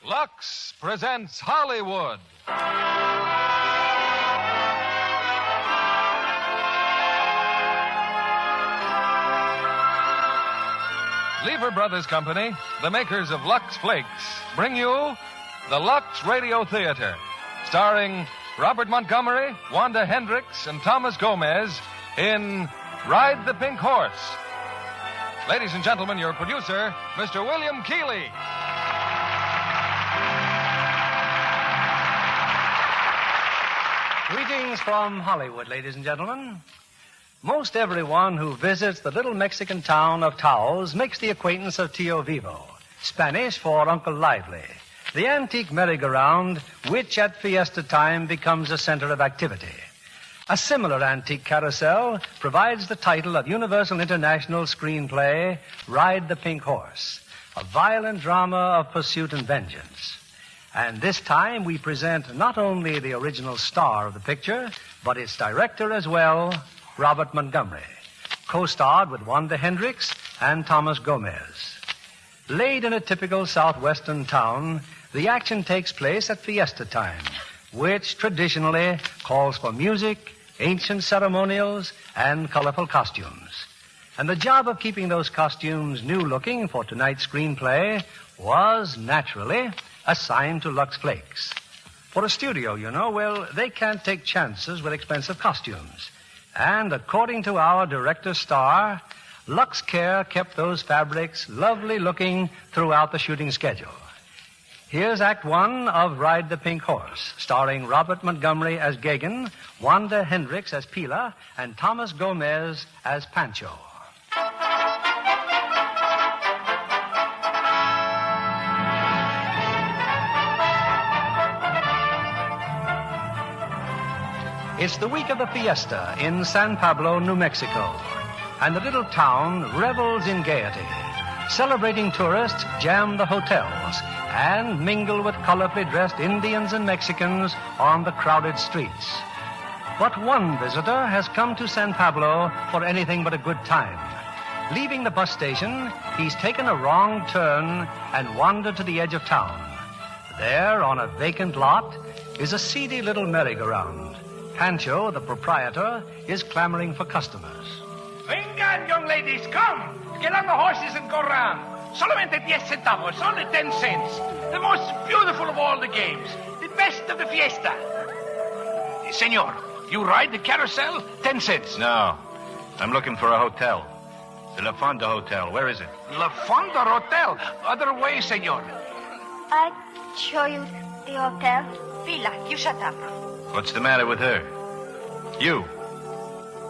Lux presents Hollywood. Lever Brothers Company, the makers of Lux Flakes, bring you the Lux Radio Theater, starring Robert Montgomery, Wanda Hendricks, and Thomas Gomez in Ride the Pink Horse. Ladies and gentlemen, your producer, Mr. William Keighley. Greetings from Hollywood, ladies and gentlemen. Most everyone who visits the little Mexican town of Taos makes the acquaintance of Tio Vivo, Spanish for Uncle Lively, the antique merry-go-round which at fiesta time becomes a center of activity. A similar antique carousel provides the title of Universal International screenplay, Ride the Pink Horse, a violent drama of pursuit and vengeance. And this time we present not only the original star of the picture, but its director as well, Robert Montgomery, co-starred with Wanda Hendricks and Thomas Gomez. Laid in a typical southwestern town, the action takes place at fiesta time, which traditionally calls for music, ancient ceremonials, and colorful costumes. And the job of keeping those costumes new-looking for tonight's screenplay was, naturally, assigned to Lux Flakes. For a studio, well, they can't take chances with expensive costumes. And according to our director star, Lux Care kept those fabrics lovely-looking throughout the shooting schedule. Here's Act One of Ride the Pink Horse, starring Robert Montgomery as Gagan, Wanda Hendricks as Pila, and Thomas Gomez as Pancho. It's the week of the fiesta in San Pablo, New Mexico, and the little town revels in gaiety. Celebrating tourists jam the hotels and mingle with colorfully dressed Indians and Mexicans on the crowded streets. But one visitor has come to San Pablo for anything but a good time. Leaving the bus station, he's taken a wrong turn and wandered to the edge of town. There, on a vacant lot, is a seedy little merry-go-round. Pancho, the proprietor, is clamoring for customers. Vengan, young ladies, come. Get on the horses and go round. Solamente 10 centavos, only 10 cents. The most beautiful of all the games. The best of the fiesta. Senor, you ride the carousel? 10 cents. No. I'm looking for a hotel. The La Fonda Hotel. Where is it? La Fonda Hotel. Other way, senor. I'll show you the hotel. Villa, you shut up. What's the matter with her? You.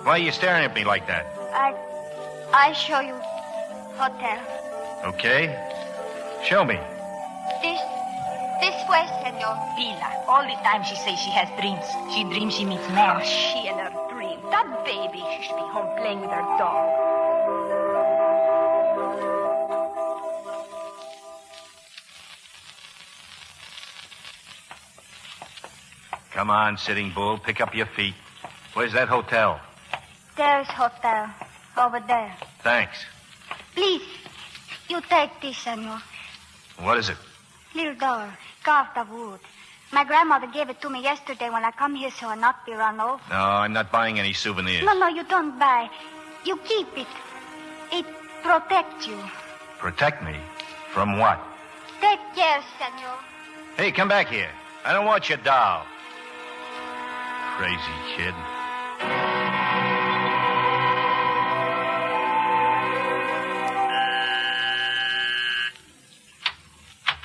Why are you staring at me like that? I'll show you hotel. Okay. Show me. This way, senor. Pila. All the time she says she has dreams. She dreams she meets men. Oh, she and her dream. That baby, she should be home playing with her doll. Come on, Sitting Bull. Pick up your feet. Where's that hotel? There's hotel. Over there. Thanks. Please, you take this, senor. What is it? Little door, carved of wood. My grandmother gave it to me yesterday when I come here so I'll not be run over. No, I'm not buying any souvenirs. No, you don't buy. You keep it. It protects you. Protect me? From what? Take care, senor. Hey, come back here. I don't want your doll. Crazy kid.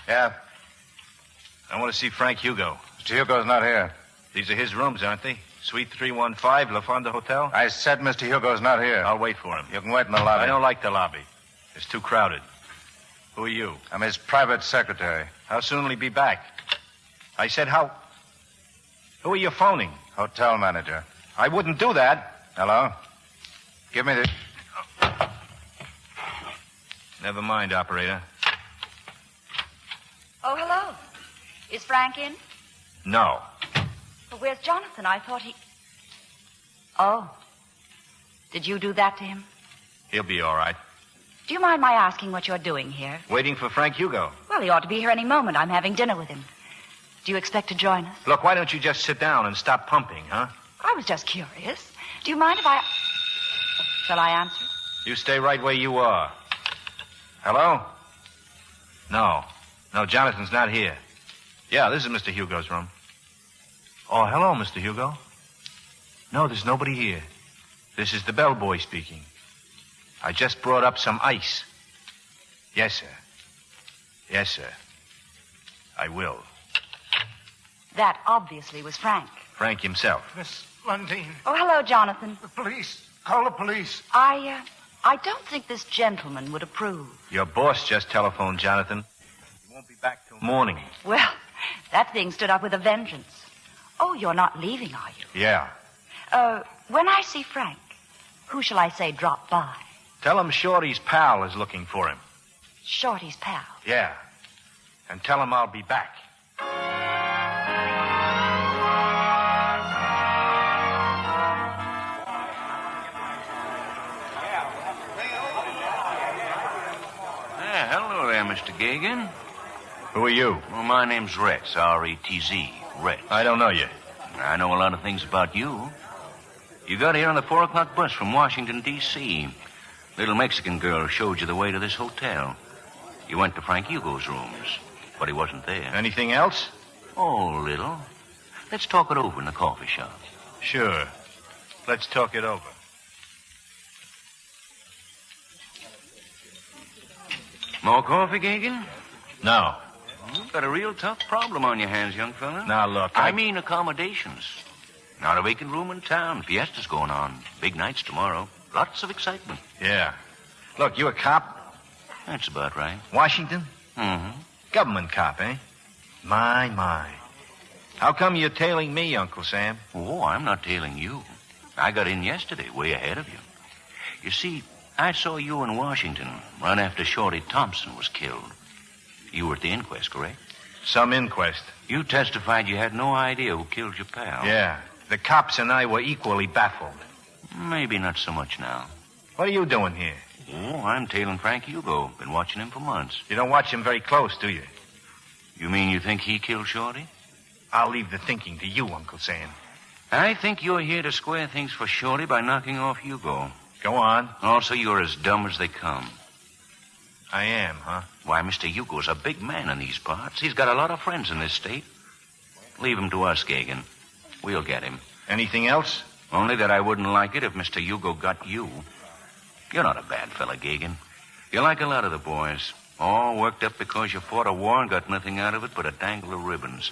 Yeah? I want to see Frank Hugo. Mr. Hugo's not here. These are his rooms, aren't they? Suite 315, La Fonda Hotel? I said Mr. Hugo's not here. I'll wait for him. You can wait in the lobby. I don't like the lobby. It's too crowded. Who are you? I'm his private secretary. How soon will he be back? I said how... Who are you phoning? Hotel manager. I wouldn't do that. Hello? Give me the... Never mind, operator. Oh, hello. Is Frank in? No. But where's Jonathan? I thought he... Oh. Did you do that to him? He'll be all right. Do you mind my asking what you're doing here? Waiting for Frank Hugo. Well, he ought to be here any moment. I'm having dinner with him. Do you expect to join us? Look, why don't you just sit down and stop pumping, huh? I was just curious. Do you mind if I... Shall I answer? You stay right where you are. Hello? No, Jonathan's not here. Yeah, this is Mr. Hugo's room. Oh, hello, Mr. Hugo. No, there's nobody here. This is the bellboy speaking. I just brought up some ice. Yes, sir. Yes, sir. I will. That obviously was Frank. Frank himself. Miss Lundeen, Oh, hello, Jonathan. the police. Call the police. I don't think this gentleman would approve. Your boss just telephoned, Jonathan. He won't be back till morning. Well, that thing stood up with a vengeance. Oh, you're not leaving, are you? Yeah. When I see Frank, who shall I say drop by? Tell him Shorty's pal is looking for him. Shorty's pal. Yeah. And tell him I'll be back. Hello there, Mr. Gagan. Who are you? Well, my name's Retz, R-E-T-Z, Retz. I don't know you. I know a lot of things about you. You got here on the 4 o'clock bus from Washington, D.C. Little Mexican girl showed you the way to this hotel. You went to Frank Hugo's rooms, but he wasn't there. Anything else? Oh, little. Let's talk it over in the coffee shop. Sure. Let's talk it over. More coffee, Gagan? No. You've got a real tough problem on your hands, young fella. Now, look, I mean accommodations. Not a vacant room in town. Fiesta's going on. Big nights tomorrow. Lots of excitement. Yeah. Look, you a cop? That's about right. Washington? Mm-hmm. Government cop, eh? My. How come you're tailing me, Uncle Sam? Oh, I'm not tailing you. I got in yesterday, way ahead of you. You see, I saw you in Washington run after Shorty Thompson was killed. You were at the inquest, correct? Some inquest. You testified you had no idea who killed your pal. Yeah. The cops and I were equally baffled. Maybe not so much now. What are you doing here? Oh, I'm tailing Frank Hugo. Been watching him for months. You don't watch him very close, do you? You mean you think he killed Shorty? I'll leave the thinking to you, Uncle Sam. I think you're here to square things for Shorty by knocking off Hugo. Go on. Also, you're as dumb as they come. I am, huh? Why, Mr. Hugo's a big man in these parts. He's got a lot of friends in this state. Leave him to us, Gagan. We'll get him. Anything else? Only that I wouldn't like it if Mr. Hugo got you. You're not a bad fella, Gagan. You're like a lot of the boys. All worked up because you fought a war and got nothing out of it but a dangle of ribbons.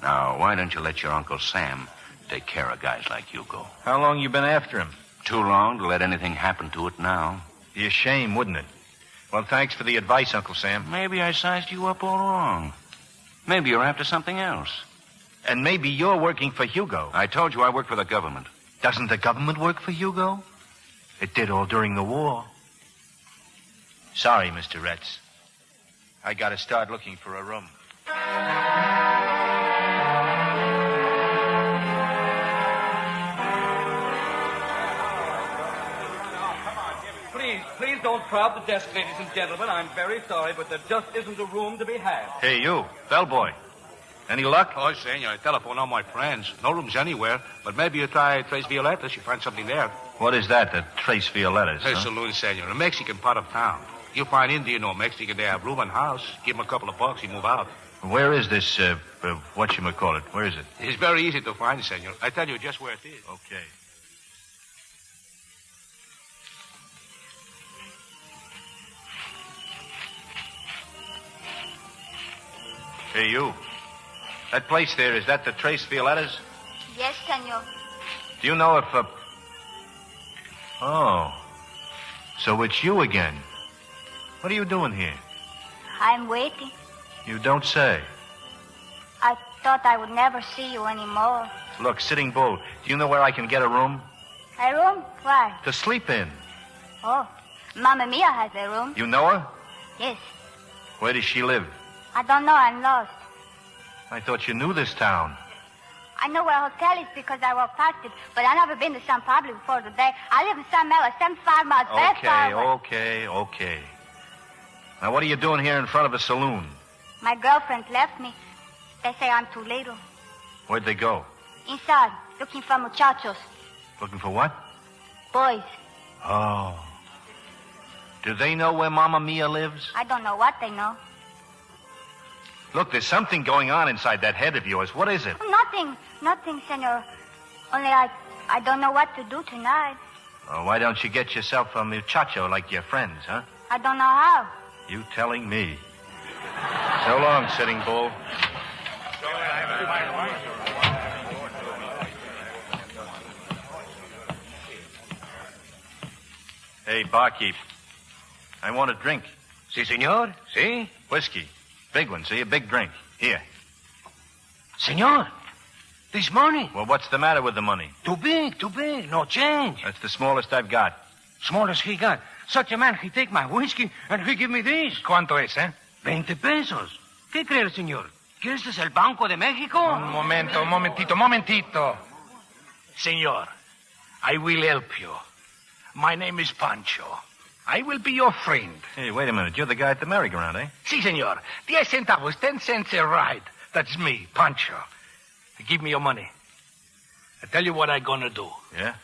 Now, why don't you let your Uncle Sam take care of guys like Hugo? How long you been after him? Too long to let anything happen to it now. Be a shame, wouldn't it? Well, thanks for the advice, Uncle Sam. Maybe I sized you up all wrong. Maybe you're after something else. And maybe you're working for Hugo. I told you I work for the government. Doesn't the government work for Hugo? It did all during the war. Sorry, Mr. Retz. I gotta start looking for a room. Please don't crowd the desk, ladies and gentlemen. I'm very sorry, but there just isn't a room to be had. Hey, you, bellboy. Any luck? Oh, senor, I telephone all my friends. No rooms anywhere, but maybe you try Tres Violetas. You find something there. What is that, the Tres Violetas? Hey, huh? saloon, senor. A Mexican part of town. You find Indian or Mexican, they have room and house. Give them a couple of bucks, you move out. Where is this, whatchamacallit? Where is it? It's very easy to find, senor. I tell you just where it is. Okay. Hey, you. That place there, is that the Tres Violetas? Yes, senor. Do you know if, Oh. So it's you again. What are you doing here? I'm waiting. You don't say. I thought I would never see you anymore. Look, Sitting Bull, do you know where I can get a room? A room? Why? To sleep in. Oh, Mamma Mia has a room. You know her? Yes. Where does she live? I don't know. I'm lost. I thought you knew this town. I know where a hotel is because I walked past it, but I've never been to San Pablo before today. I live in San Melo, 75 miles, very far away. Okay. Now, what are you doing here in front of a saloon? My girlfriend left me. They say I'm too little. Where'd they go? Inside, looking for muchachos. Looking for what? Boys. Oh. Do they know where Mamma Mia lives? I don't know what they know. Look, there's something going on inside that head of yours. What is it? Nothing, senor. Only I don't know what to do tonight. Oh, why don't you get yourself a muchacho like your friends, huh? I don't know how. You telling me. So long, Sitting Bull. Hey, barkeep. I want a drink. Si, senor. Si. Whiskey. Big one, see? A big drink. Here. Senor, this money. Well, what's the matter with the money? Too big. No change. That's the smallest I've got. Smallest he got. Such a man, he take my whiskey and he give me this. ¿Cuánto es, 20 pesos. ¿Qué cree, señor? ¿Que este es el Banco de México? Un momentito. Senor, I will help you. My name is Pancho. I will be your friend. Hey, wait a minute. You're the guy at the merry-go-round, eh? Si, senor. 10 centavos, 10 cents a ride. That's me, Pancho. Give me your money. I tell you what I'm gonna do. Yeah?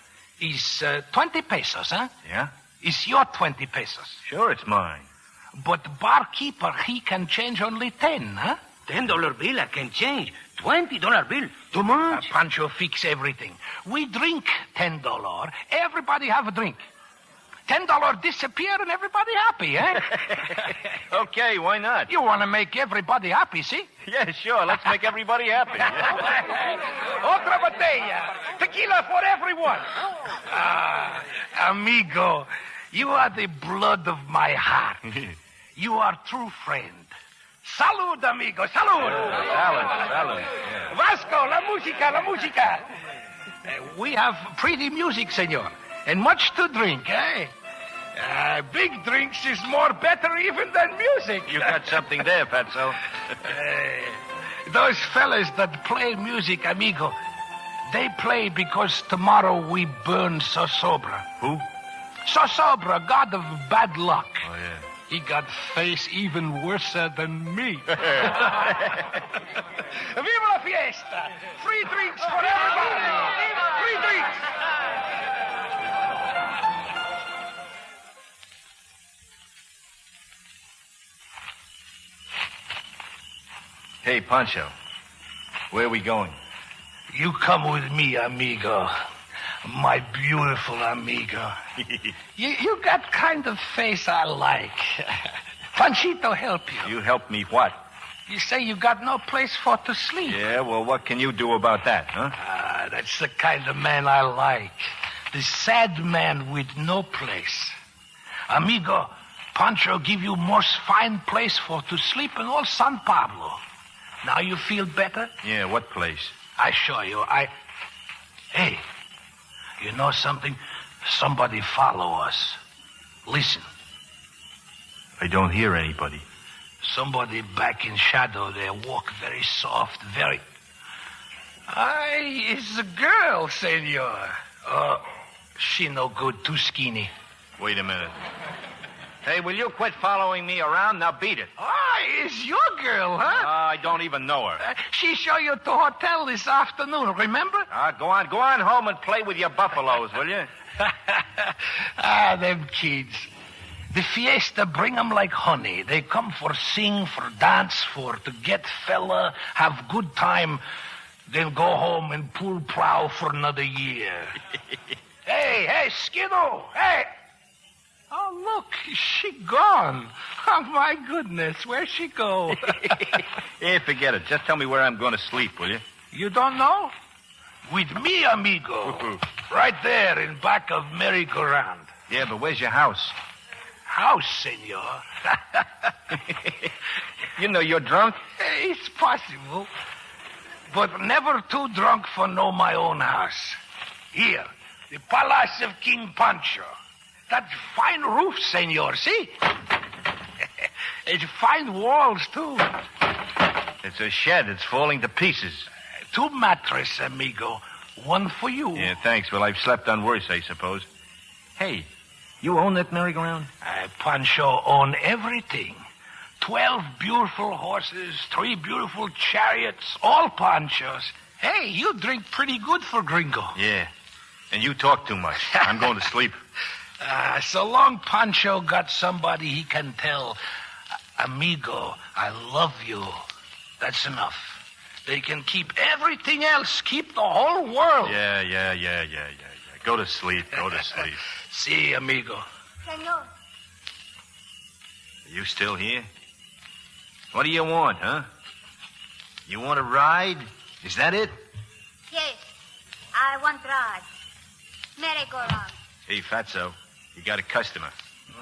Is 20 pesos, huh? Yeah? It's your 20 pesos. Sure, it's mine. But the barkeeper, he can change only 10, huh? $10 bill I can change. $20 bill. Too much. Pancho fix everything. We drink $10. Everybody have a drink. $10 disappear and everybody happy, eh? Okay, why not? You want to make everybody happy, see? Yeah, sure. Let's make everybody happy. Otra botella. Tequila for everyone. Amigo, you are the blood of my heart. You are true friend. Salud, amigo, salud. Salud. Yeah. Vasco, la música. We have pretty music, senor, and much to drink, eh? Big drinks is more better even than music. You got something there, Fatso. Those fellas that play music, amigo, they play because tomorrow we burn Sosobra. Who? Sosobra, god of bad luck. Oh, yeah. He got face even worse than me. Viva la fiesta! Free drinks for everybody! Free drinks! Hey, Pancho, where are we going? You come with me, amigo. My beautiful amigo. You got kind of face I like. Panchito help you. You help me what? You say you got no place for to sleep. Yeah, well, what can you do about that, huh? That's the kind of man I like. The sad man with no place. Amigo, Pancho give you most fine place for to sleep in all San Pablo. Now you feel better? Yeah, what place? I show you. Hey, you know something? Somebody follow us. Listen. I don't hear anybody. Somebody back in shadow there walk very soft, very... It's a girl, senor. She no good, too skinny. Wait a minute. Hey, will you quit following me around? Now beat it. It's your girl, huh? I don't even know her. She show you to hotel this afternoon, remember? Go on home and play with your buffaloes, will you? Them kids. The fiesta bring 'em like honey. They come for sing, for dance, for to get fella, have good time, then go home and pull plow for another year. Hey, Skidoo, hey! Oh, look, she gone. Oh, my goodness, where'd she go? Hey, forget it. Just tell me where I'm going to sleep, will you? You don't know? With me, amigo. Right there in back of merry-go-round. Yeah, but where's your house? House, senor. You know you're drunk? It's possible. But never too drunk for know my own house. Here, the Palace of King Pancho. That fine roof, senor, see? It's fine walls, too. It's a shed. It's falling to pieces. 2 mattresses, amigo. 1 for you. Yeah, thanks. Well, I've slept on worse, I suppose. Hey, you own that merry-go-round? Pancho own everything. 12 beautiful horses, 3 beautiful chariots, all Panchos. Hey, you drink pretty good for gringo. Yeah, and you talk too much. I'm going to sleep. So long Pancho got somebody he can tell, amigo, I love you. That's enough. They can keep everything else, keep the whole world. Yeah. Go to sleep. See, amigo. Senor. Are you still here? What do you want, huh? You want to ride? Is that it? Yes, I want ride. Merry-go-round. Hey, Fatso, you got a customer.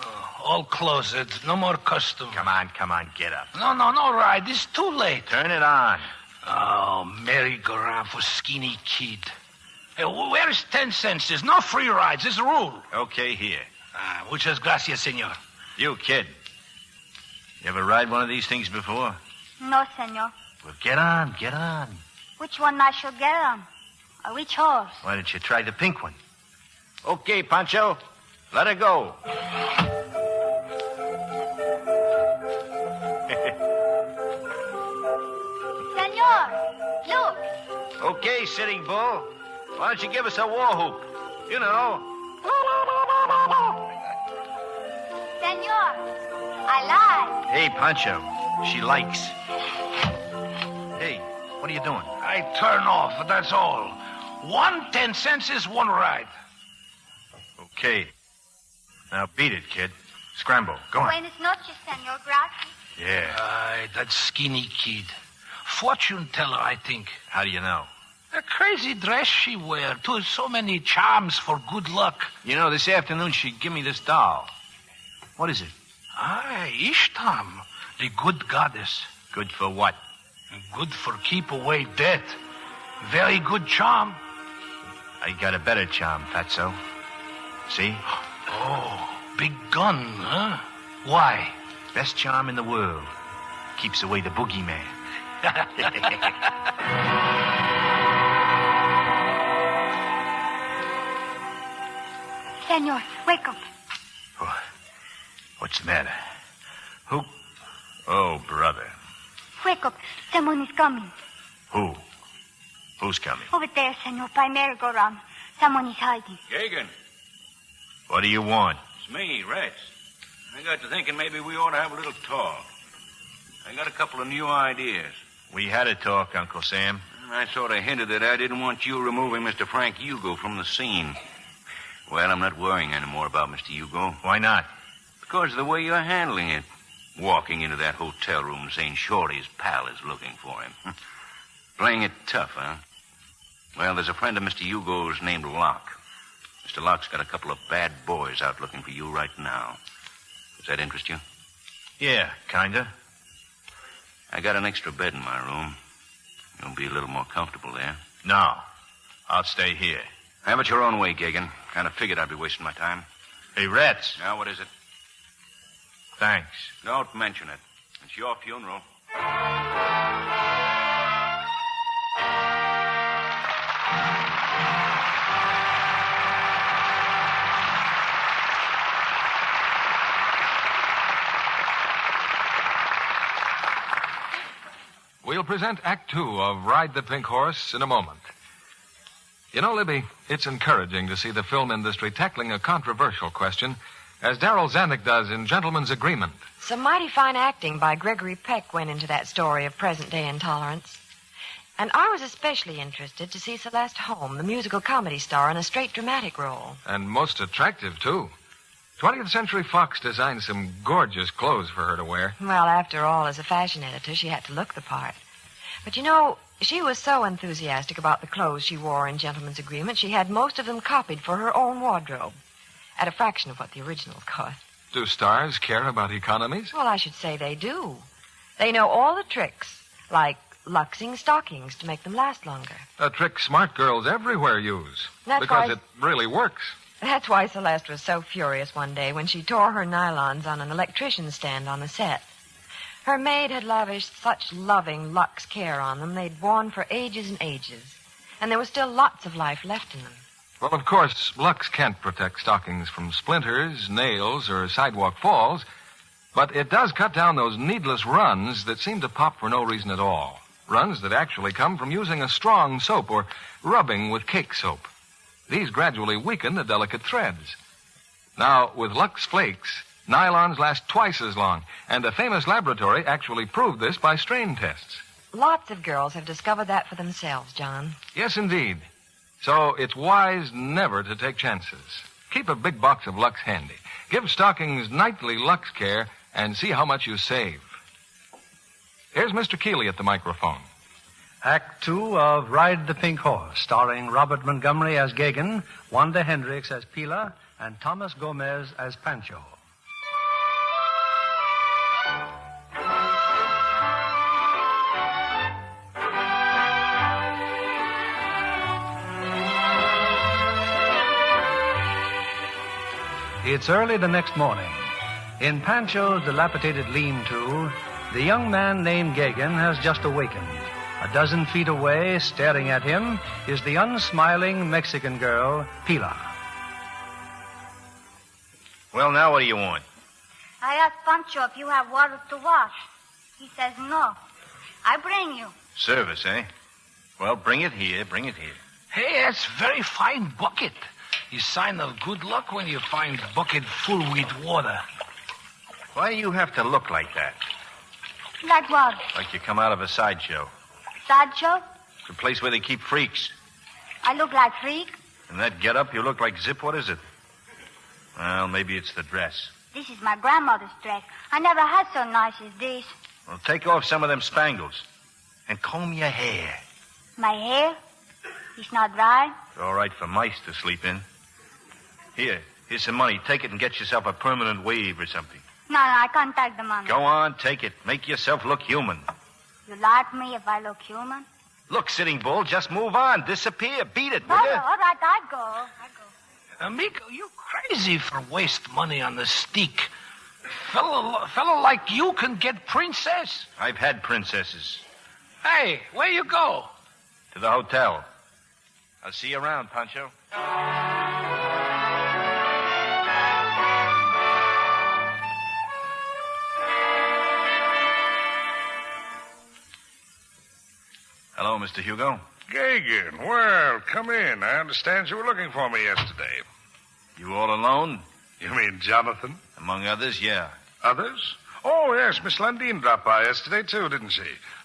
Oh, all closed. No more custom. Come on, get up. No ride. It's too late. Turn it on. Oh, merry-go-round for skinny kid. Hey, where's 10 cents? There's no free rides. It's a rule. Okay, here. Muchas gracias, senor. You, kid. You ever ride one of these things before? No, senor. Well, get on. Which one I should get on? Or which horse? Why don't you try the pink one? Okay, Pancho. Let her go. Senor, look. Okay, Sitting Bull. Why don't you give us a war whoop? You know. Senor, I like. Hey, Pancho. She likes. Hey, what are you doing? I turn off, that's all. 1 10 cents is 1 ride. Okay. Now beat it, kid. Scramble. Go on. Buenas noches, senor. Gracias. Yeah. That skinny kid. Fortune teller, I think. How do you know? A crazy dress she wear. Too so many charms for good luck. You know, this afternoon she'd give me this doll. What is it? Ishtam, the good goddess. Good for what? Good for keep away death. Very good charm. I got a better charm, Fatso. See? Oh, big gun, huh? Why? Best charm in the world. Keeps away the boogeyman. Senor, wake up. Oh, what's the matter? Who? Oh, brother. Wake up. Someone is coming. Who? Who's coming? Over there, senor, by merry-go-round. Someone is hiding. Gagan, What do you want? it's me, Rex. I got to thinking maybe we ought to have a little talk. I got a couple of new ideas. We had a talk, Uncle Sam. I sort of hinted that I didn't want you removing Mr. Frank Hugo from the scene. Well, I'm not worrying anymore about Mr. Hugo. Why not? Because of the way you're handling it. Walking into that hotel room saying Shorty's pal is looking for him. Playing it tough, huh? Well, there's a friend of Mr. Hugo's named Locke. Mr. Locke's got a couple of bad boys out looking for you right now. Does that interest you? Yeah, kinda. I got an extra bed in my room. You'll be a little more comfortable there. No. I'll stay here. Have it your own way, Gagan. Kind of figured I'd be wasting my time. Hey, Rats. Now, what is it? Thanks. Don't mention it. It's your funeral. We'll present Act 2 of Ride the Pink Horse in a moment. You know, Libby, it's encouraging to see the film industry tackling a controversial question, as Darrell Zanuck does in Gentleman's Agreement. Some mighty fine acting by Gregory Peck went into that story of present-day intolerance. And I was especially interested to see Celeste Holm, the musical comedy star, in a straight dramatic role. And most attractive, too. 20th Century Fox designed some gorgeous clothes for her to wear. Well, after all, as a fashion editor, she had to look the part. But you know, she was so enthusiastic about the clothes she wore in Gentleman's Agreement, she had most of them copied for her own wardrobe, at a fraction of what the originals cost. Do stars care about economies? Well, I should say they do. They know all the tricks, like luxing stockings to make them last longer. A trick smart girls everywhere use. That's because why- it really works. That's why Celeste was so furious one day when she tore her nylons on an electrician's stand on the set. Her maid had lavished such loving Lux care on them they'd worn for ages and ages. And there was still lots of life left in them. Well, of course, Lux can't protect stockings from splinters, nails, or sidewalk falls, but it does cut down those needless runs that seem to pop for no reason at all. Runs that actually come from using a strong soap or rubbing with cake soap. These gradually weaken the delicate threads. Now, with Lux Flakes, nylons last twice as long, and a famous laboratory actually proved this by strain tests. Lots of girls have discovered that for themselves, John. Yes, indeed. So it's wise never to take chances. Keep a big box of Lux handy. Give stockings nightly Lux care and see how much you save. Here's Mr. Keeley at the microphone. Act 2 of Ride the Pink Horse, starring Robert Montgomery as Gagan, Wanda Hendricks as Pila, and Thomas Gomez as Pancho. It's early the next morning. In Pancho's dilapidated lean-to, the young man named Gagan has just awakened. A dozen feet away, staring at him, is the unsmiling Mexican girl, Pila. Well, now what do you want? I asked Pancho if you have water to wash. He says no. I bring you. Service, eh? Well, bring it here. Hey, that's very fine bucket. You sign of good luck when you find bucket full with water. Why do you have to look like that? Like what? Like you come out of a sideshow. Sideshow? It's a place where they keep freaks. I look like freak? And that get-up, you look like Zip. What is it? Well, maybe it's the dress. This is my grandmother's dress. I never had so nice as this. Well, take off some of them spangles. And comb your hair. My hair? It's not dry? It's all right for mice to sleep in. Here's some money. Take it and get yourself a permanent wave or something. No, I can't take the money. Go on, take it. Make yourself look human. You like me if I look human? Look, Sitting Bull, just move on. Disappear. Beat it, will All you? right, I go. Amigo, you crazy for waste money on the steak. Fellow like you can get princess. I've had princesses. Hey, where you go? To the hotel. I'll see you around, Pancho. Hello, Mr. Hugo. Gagin, well, come in. I understand you were looking for me yesterday. You all alone? You mean Jonathan? Among others, yeah. Others? Oh, yes, Miss Lundeen dropped by yesterday, too, didn't she?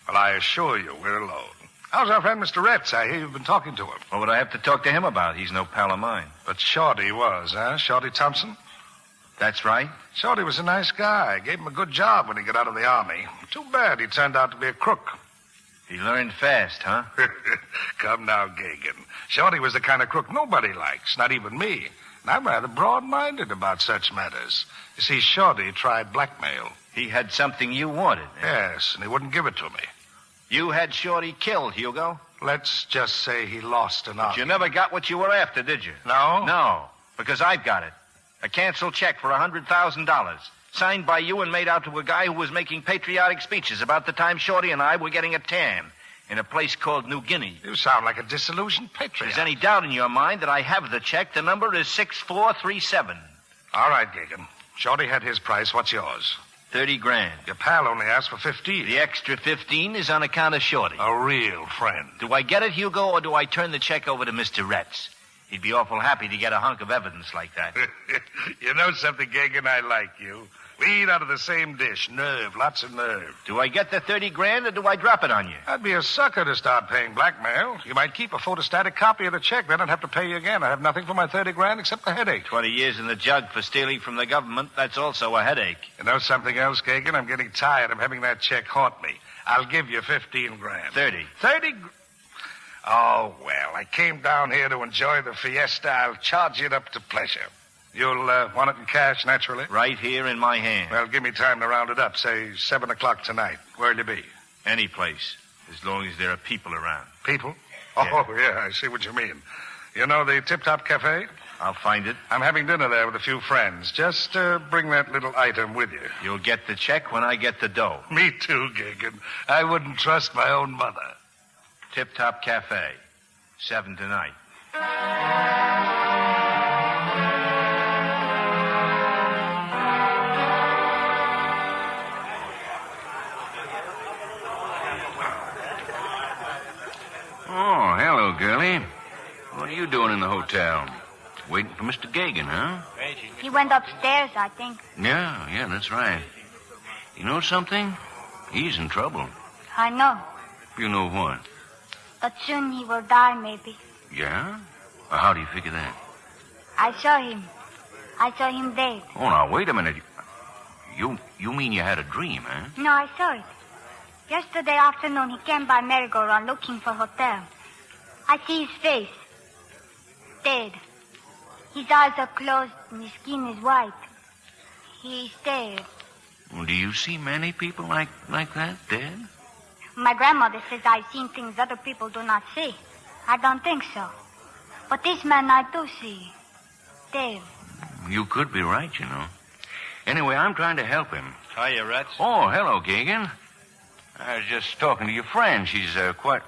Well, I assure you, we're alone. How's our friend Mr. Retz? I hear you've been talking to him. What would I have to talk to him about? He's no pal of mine. But Shorty was, huh? Shorty Thompson? That's right. Shorty was a nice guy. Gave him a good job when he got out of the Army. Too bad he turned out to be a crook. He learned fast, huh? Come now, Gagan. Shorty was the kind of crook nobody likes, not even me. And I'm rather broad-minded about such matters. You see, Shorty tried blackmail. He had something you wanted. Yes, and he wouldn't give it to me. You had Shorty killed, Hugo. Let's just say he lost an argument. But you never got what you were after, did you? No? No, because I've got it. A canceled check for $100,000. Signed by you and made out to a guy who was making patriotic speeches about the time Shorty and I were getting a tan in a place called New Guinea. You sound like a disillusioned patriot. If there's any doubt in your mind that I have the check, the number is 6437. All right, Gagan. Shorty had his price. What's yours? 30 grand. Your pal only asked for 15. The extra 15 is on account of Shorty. A real friend. Do I get it, Hugo, or do I turn the check over to Mr. Retz? He'd be awful happy to get a hunk of evidence like that. You know something, Gagan? I like you. We eat out of the same dish. Nerve, lots of nerve. Do I get the 30 grand or do I drop it on you? I'd be a sucker to start paying blackmail. You might keep a photostatic copy of the check. Then I'd have to pay you again. I have nothing for my 30 grand except the headache. 20 years in the jug for stealing from the government. That's also a headache. You know something else, Gagan? I'm getting tired of having that check haunt me. I'll give you 15 grand. 30. 30? Oh, well, I came down here to enjoy the fiesta. I'll charge it up to pleasure. You'll want it in cash, naturally? Right here in my hand. Well, give me time to round it up. Say 7 o'clock tonight. Where'll you be? Any place, as long as there are people around. People? Yeah. Oh, yeah, I see what you mean. You know the Tip Top Cafe? I'll find it. I'm having dinner there with a few friends. Just bring that little item with you. You'll get the check when I get the dough. Me too, Gagan. I wouldn't trust my own mother. Tip Top Cafe. 7 tonight. Oh, hello, girlie. What are you doing in the hotel? Waiting for Mr. Gagan, huh? He went upstairs, I think. Yeah, that's right. You know something? He's in trouble. I know. You know what? But soon he will die, maybe. Yeah? Well, how do you figure that? I saw him. I saw him dead. Oh, now, wait a minute. You mean you had a dream, huh? No, I saw it. Yesterday afternoon, he came by merry-go-round looking for a hotel. I see his face. Dead. His eyes are closed and his skin is white. He's dead. Well, do you see many people like that, dead? My grandmother says I've seen things other people do not see. I don't think so. But this man I do see. Dead. You could be right, you know. Anyway, I'm trying to help him. Hiya, Rats. Oh, hello, Gagan. I was just talking to your friend. She's quite...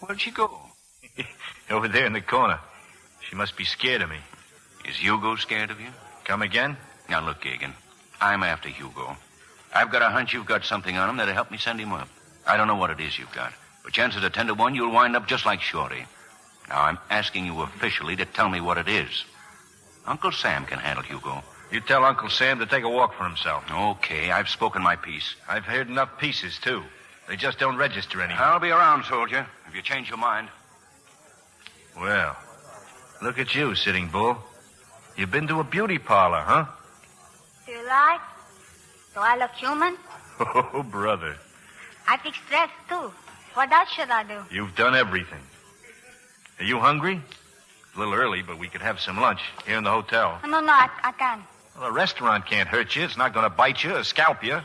Where'd she go? Over there in the corner. She must be scared of me. Is Hugo scared of you? Come again? Now, look, Gagan. I'm after Hugo. I've got a hunch you've got something on him that'll help me send him up. I don't know what it is you've got, but chances are 10 to 1 you'll wind up just like Shorty. Now, I'm asking you officially to tell me what it is. Uncle Sam can handle Hugo. You tell Uncle Sam to take a walk for himself. Okay, I've spoken my piece. I've heard enough pieces, too. They just don't register anymore. I'll be around, soldier, if you change your mind. Well, look at you, Sitting Bull. You've been to a beauty parlor, huh? Do you like? Do I look human? Oh, brother. I fix dress, too. What else should I do? You've done everything. Are you hungry? A little early, but we could have some lunch here in the hotel. No, I can't. Well, a restaurant can't hurt you. It's not going to bite you or scalp you.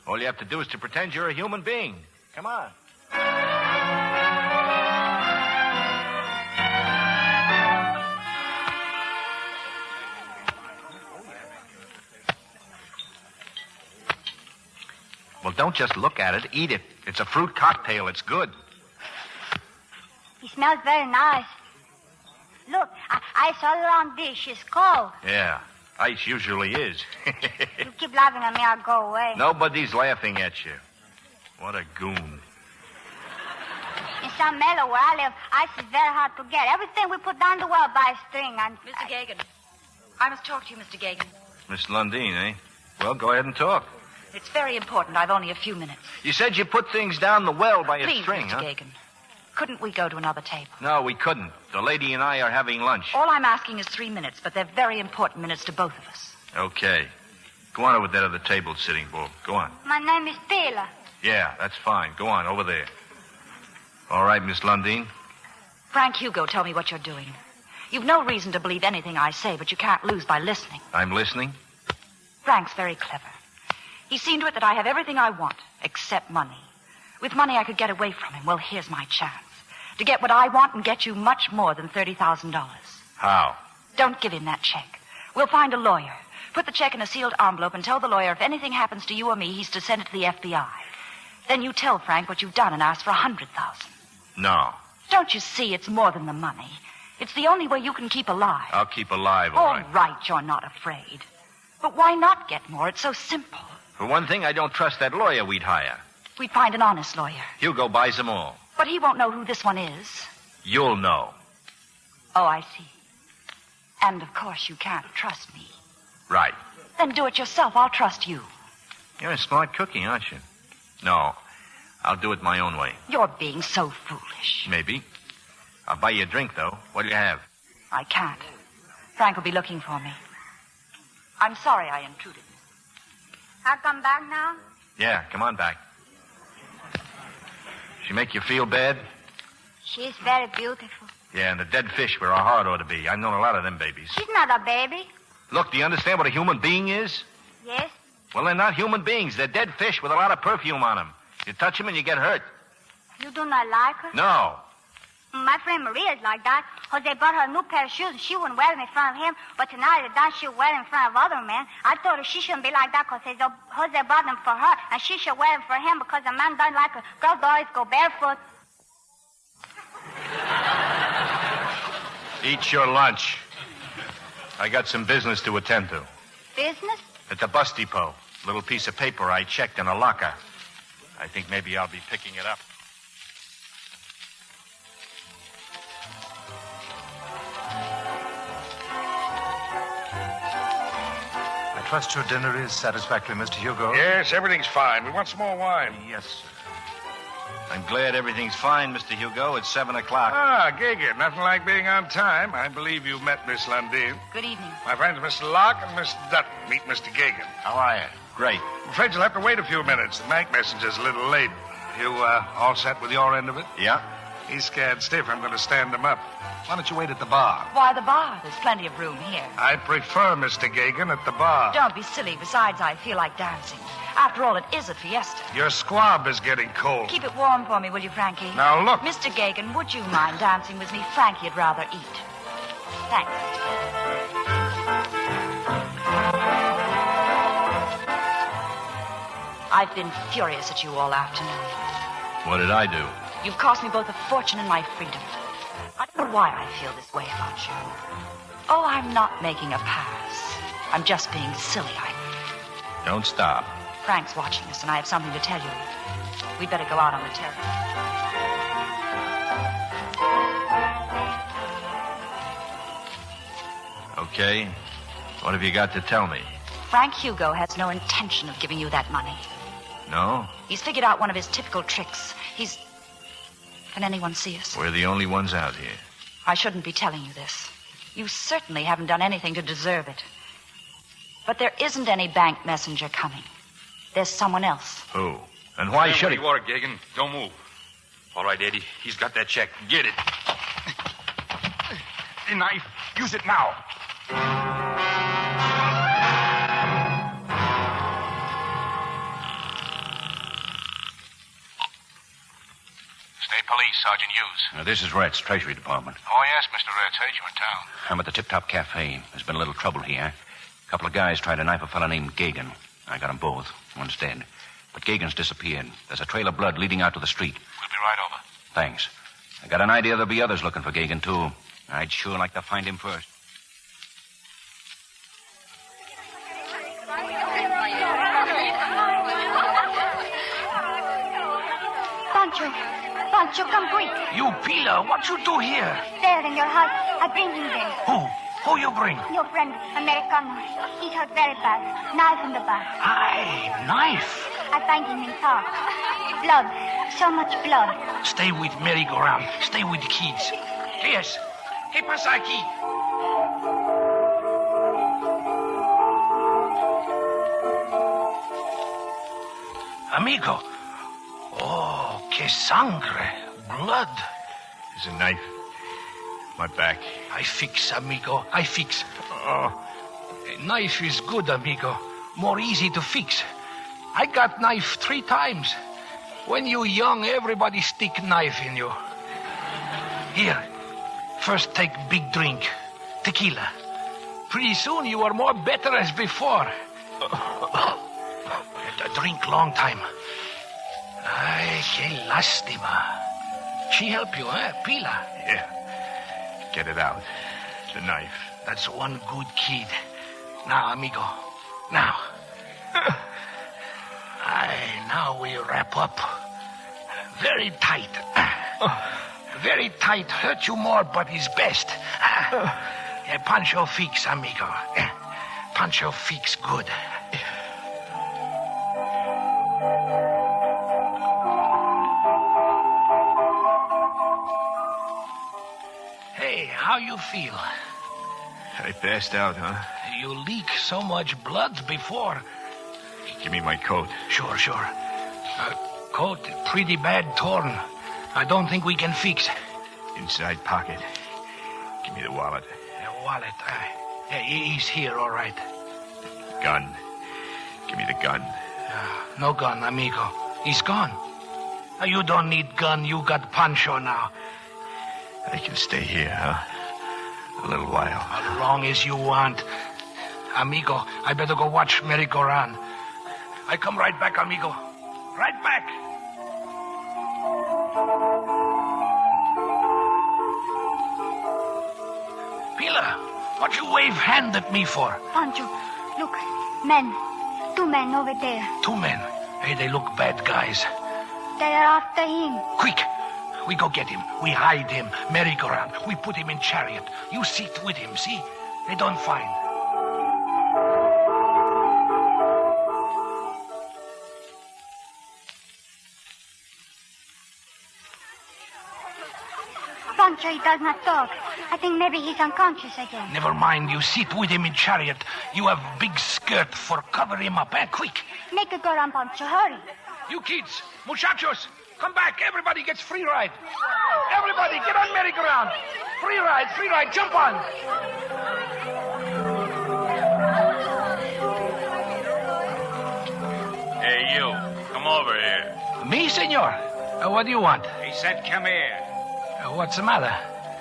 All you have to do is to pretend you're a human being. Come on. Well, don't just look at it. Eat it. It's a fruit cocktail. It's good. It smells very nice. Look, ice all around dish. It's cold. Yeah, ice usually is. You keep laughing at me, I'll go away. Nobody's laughing at you. What a goon. In San Pablo, where I live, ice is very hard to get. Everything we put down the well by a string. And Mr. Gagan. I must talk to you, Mr. Gagan. Miss Lundeen, eh? Well, go ahead and talk. It's very important. I've only a few minutes. You said you put things down the well by a string, Mr. huh? Gagan. Couldn't we go to another table? No, we couldn't. The lady and I are having lunch. All I'm asking is 3 minutes, but they're very important minutes to both of us. Okay. Go on over there to the table, Sitting Bull. Go on. my name is Taylor. Yeah, that's fine. Go on, over there. All right, Miss Lundeen. Frank Hugo, tell me what you're doing. You've no reason to believe anything I say, but you can't lose by listening. I'm listening. Frank's very clever. He's seen to it that I have everything I want, except money. With money, I could get away from him. Well, here's my chance. To get what I want and get you much more than $30,000. How? Don't give him that check. We'll find a lawyer. Put the check in a sealed envelope and tell the lawyer if anything happens to you or me, he's to send it to the FBI. Then you tell Frank what you've done and ask for $100,000. No. Don't you see it's more than the money? It's the only way you can keep alive. I'll keep alive, all right. All right, you're not afraid. But why not get more? It's so simple. For one thing, I don't trust that lawyer we'd hire. We'd find an honest lawyer. Hugo buys them all. But he won't know who this one is. You'll know. Oh, I see. And, of course, you can't trust me. Right. Then do it yourself. I'll trust you. You're a smart cookie, aren't you? No. I'll do it my own way. You're being so foolish. Maybe. I'll buy you a drink, though. What'll you have? I can't. Frank will be looking for me. I'm sorry I intruded. I'll come back now? Yeah, come on back. She make you feel bad? She's very beautiful. Yeah, and the dead fish where our heart ought to be. I've known a lot of them babies. She's not a baby. Look, do you understand what a human being is? Yes? Well, they're not human beings. They're dead fish with a lot of perfume on them. You touch them and you get hurt. You do not like her? No. My friend Maria's like that. Jose bought her a new pair of shoes, and she wouldn't wear them in front of him. But tonight, at dance, she'll wear them in front of other men. I told her she shouldn't be like that because Jose bought them for her, and she should wear them for him because a man doesn't like a girl to always go barefoot. Eat your lunch. I got some business to attend to. Business? At the bus depot. Little piece of paper I checked in a locker. I think maybe I'll be picking it up. I trust your dinner is satisfactory, Mr. Hugo. Yes, everything's fine. We want some more wine. Yes, sir. I'm glad everything's fine, Mr. Hugo. It's 7 o'clock. Ah, Gagan, nothing like being on time. I believe you met Miss Lundin. Good evening. My friends, Mr. Locke and Miss Dutton. Meet Mr. Gagan. How are you? Great. I'm afraid you'll have to wait a few minutes. The bank messenger's a little late. You all set with your end of it? Yeah. He's scared stiff. I'm going to stand him up. Why don't you wait at the bar? Why the bar? There's plenty of room here. I prefer Mr. Gagan at the bar. Don't be silly. Besides, I feel like dancing. After all, it is a fiesta. Your squab is getting cold. Keep it warm for me, will you, Frankie? Now, look. Mr. Gagan, would you mind dancing with me? Frankie'd rather eat. Thanks. I've been furious at you all afternoon. What did I do? You've cost me both a fortune and my freedom. I don't know why I feel this way about you. Oh, I'm not making a pass. I'm just being silly. Don't stop. Frank's watching us, and I have something to tell you. We'd better go out on the terrace. Okay. What have you got to tell me? Frank Hugo has no intention of giving you that money. No? He's figured out one of his typical tricks. Can anyone see us? We're the only ones out here. I shouldn't be telling you this. You certainly haven't done anything to deserve it. But there isn't any bank messenger coming. There's someone else. Who? And why should he? You are, Gagan. Don't move. All right, Eddie. He's got that check. Get it. The knife. Use it now. State Police, Sergeant Hughes. This is Rhett's, Treasury Department. Oh, yes, Mr. Reds. Heard you in town. I'm at the Tip Top Cafe. There's been a little trouble here. A couple of guys tried to knife a fella named Gagan. I got them both. One's dead. But Gagan's disappeared. There's a trail of blood leading out to the street. We'll be right over. Thanks. I got an idea there'll be others looking for Gagan, too. I'd sure like to find him first. Pancho, come quick. You, Pila, what you do here? There in your house. I bring him there. Who you bring? Your friend, Americano. He's hurt very bad. Knife in the back. Aye, knife. I find him in park. Blood. So much blood. Stay with merry-go-round. Stay with the kids. Yes. ¿Qué pasa aquí? Amigo. Oh, que sangre. Blood. There's a knife. My back. I fix, amigo. I fix. Oh. A knife is good, amigo. More easy to fix. I got knife 3 times. When you young, everybody stick knife in you. Here. First take big drink. Tequila. Pretty soon you are more better as before. Drink long time. Ay, que lástima. She help you, eh, Pila? Yeah. Get it out. The knife. That's one good kid. Now, amigo. Now. Aye, now we wrap up. Very tight. Very tight. Hurt you more, but is best. Pancho fix, amigo. Pancho fix good. Hey, how you feel? I passed out, huh? You leak so much blood before. Give me my coat. Sure. Coat pretty bad torn. I don't think we can fix. Inside pocket. Give me the wallet. The wallet. He's here, all right. Gun. Give me the gun. No gun, amigo. He's gone. You don't need gun. You got Pancho now. I can stay here, huh? A little while. How long as you want. Amigo, I better go watch merry-go-round. I come right back, amigo. Right back. Pila, what you wave hand at me for? Pancho, look. Men. 2 men over there. 2 men? Hey, they look bad guys. They are after him. Quick. We go get him. We hide him. Merry-go-round. We put him in chariot. You sit with him, see? They don't find. Pancho, he does not talk. I think maybe he's unconscious again. Never mind. You sit with him in chariot. You have big skirt for cover him up. Quick. Make it go around, Pancho. Hurry. You kids, muchachos, come back. Everybody gets free ride. Everybody, get on merry-go-round. Free ride. Jump on. Hey, you. Come over here. Me, senor? What do you want? He said come here. What's the matter?